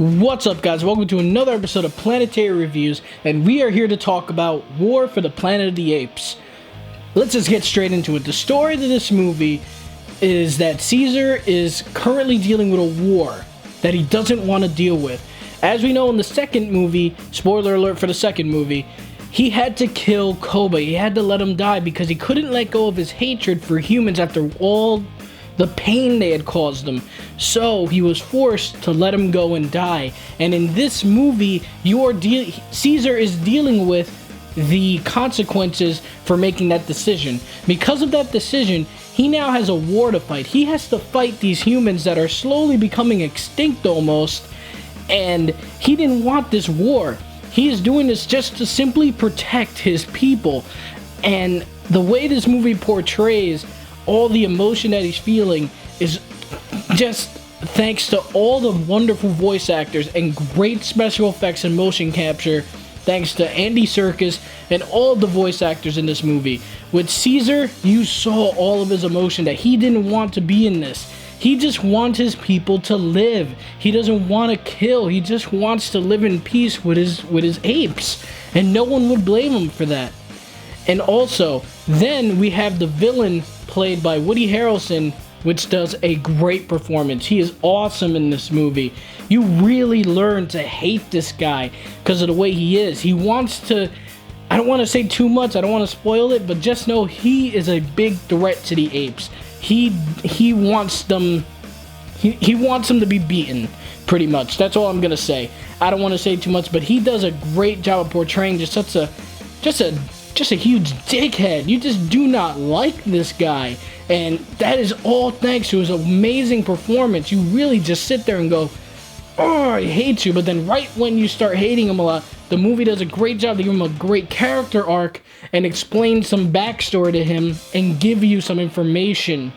What's up, guys? Welcome to another episode of Planetary Reviews, and we are here to talk about War for the Planet of the Apes. Let's just get straight into it. The story of this movie is that Caesar is currently dealing with a war that he doesn't want to deal with. As we know in the second movie, spoiler alert for the second movie, he had to kill Koba. He had to let him die because he couldn't let go of his hatred for humans after all the pain they had caused him. So he was forced to let him go and die. And in this movie, Caesar is dealing with the consequences for making that decision. Because of that decision, he now has a war to fight. He has to fight these humans that are slowly becoming extinct almost. And he didn't want this war. He is doing this just to simply protect his people. And the way this movie portrays all the emotion that he's feeling is just thanks to all the wonderful voice actors and great special effects and motion capture, thanks to Andy Serkis and all the voice actors in this movie. With Caesar, you saw all of his emotion, that he didn't want to be in this. He just wants his people to live. He doesn't want to kill. He just wants to live in peace with his apes. And no one would blame him for that. And also, then we have the villain played by Woody Harrelson, which does a great performance. He is awesome in this movie. You really learn to hate this guy because of the way he is. He wants to, I don't want to say too much, I don't want to spoil it, but just know he is a big threat to the apes. He wants them, he wants them to be beaten, pretty much. That's all I'm going to say. I don't want to say too much, but he does a great job of portraying just a huge dickhead. You just do not like this guy. And that is all thanks to his amazing performance. You really just sit there and go, oh, I hate you. But then right when you start hating him a lot, the movie does a great job to give him a great character arc and explain some backstory to him and give you some information.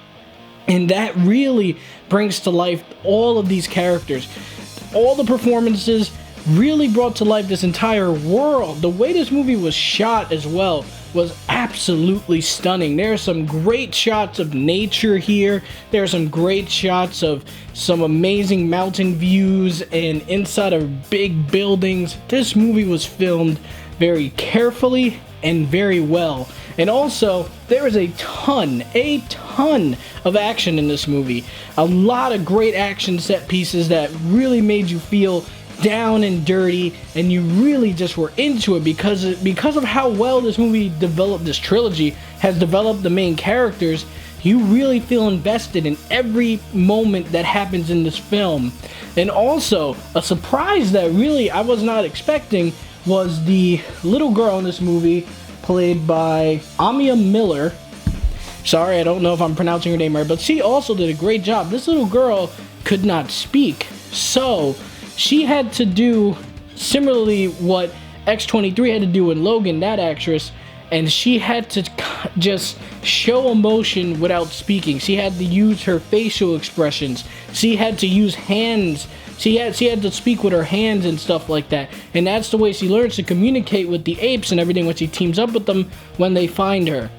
And that really brings to life all of these characters. All the performances really brought to life this entire world. The way this movie was shot as well was absolutely stunning. There are some great shots of nature here. There are some great shots of some amazing mountain views and inside of big buildings. This movie was filmed very carefully and very well. And also, there is a ton of action in this movie. A lot of great action set pieces that really made you feel down and dirty, and you really just were into it because of how well this movie developed, this trilogy has developed the main characters. You really feel invested in every moment that happens in this film. And also, a surprise that really I was not expecting was the little girl in this movie played by Amia Miller. Sorry, I don't know if I'm pronouncing her name right, but she also did a great job. This little girl could not speak, so she had to do similarly what X-23 had to do in Logan, that actress, and she had to just show emotion without speaking. She had to use her facial expressions. She had to use hands. She had to speak with her hands and stuff like that. And that's the way she learns to communicate with the apes and everything when she teams up with them when they find her.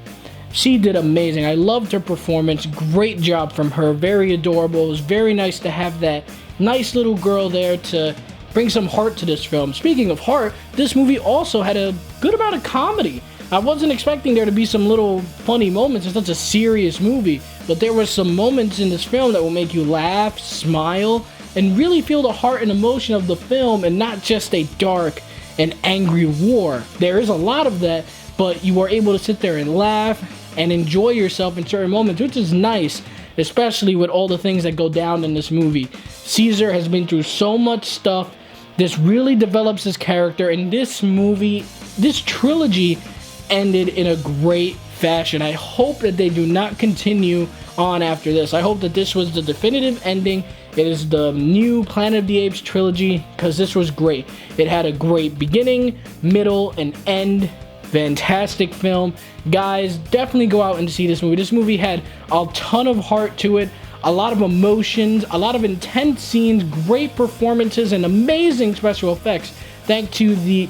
She did amazing. I loved her performance. Great job from her. Very adorable. It was very nice to have that nice little girl there to bring some heart to this film. Speaking of heart, this movie also had a good amount of comedy. I wasn't expecting there to be some little funny moments. It's such a serious movie, but there were some moments in this film that will make you laugh, smile, and really feel the heart and emotion of the film and not just a dark and angry war. There is a lot of that, but you are able to sit there and laugh and enjoy yourself in certain moments, which is nice, especially with all the things that go down in this movie. Caesar has been through so much stuff. This really develops his character, and this movie, this trilogy, ended in a great fashion. I hope that they do not continue on after this. I hope that this was the definitive ending. It is the new Planet of the Apes trilogy, because this was great. It had a great beginning, middle, and end. Fantastic film. Guys, definitely go out and see this movie. This movie had a ton of heart to it, a lot of emotions, a lot of intense scenes, great performances, and amazing special effects. Thanks to the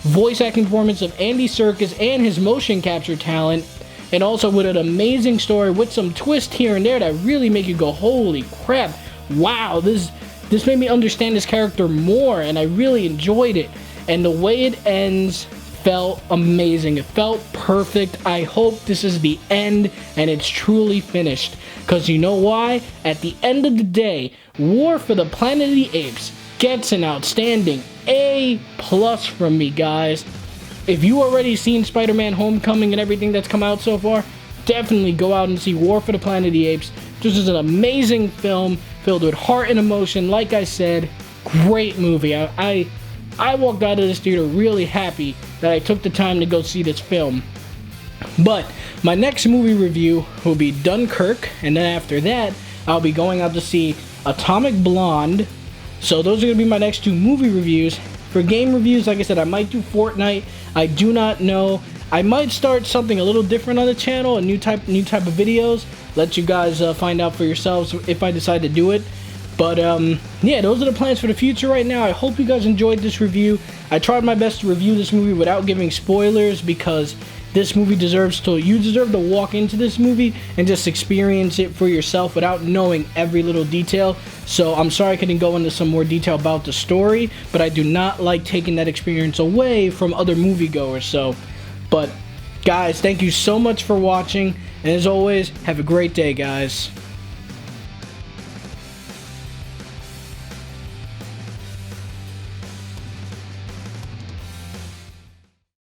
voice acting performance of Andy Serkis and his motion capture talent. And also with an amazing story with some twist here and there that really make you go, holy crap, wow, this this made me understand his character more, and I really enjoyed it. And the way it ends felt amazing. It felt perfect. I hope this is the end and it's truly finished. Because you know why? At the end of the day, War for the Planet of the Apes gets an outstanding A+ from me, guys. If you already seen Spider-Man Homecoming and everything that's come out so far, definitely go out and see War for the Planet of the Apes. This is an amazing film filled with heart and emotion. Like I said, great movie. I walked out of this theater really happy that I took the time to go see this film. But my next movie review will be Dunkirk, and then after that, I'll be going out to see Atomic Blonde. So those are going to be my next 2 movie reviews. For game reviews, like I said, I might do Fortnite. I do not know. I might start something a little different on the channel, a new type of videos. Let you guys find out for yourselves if I decide to do it. But yeah, those are the plans for the future right now. I hope you guys enjoyed this review. I tried my best to review this movie without giving spoilers, because this movie you deserve to walk into this movie and just experience it for yourself without knowing every little detail. So I'm sorry I couldn't go into some more detail about the story, but I do not like taking that experience away from other moviegoers. So, but guys, thank you so much for watching, and as always, have a great day, guys.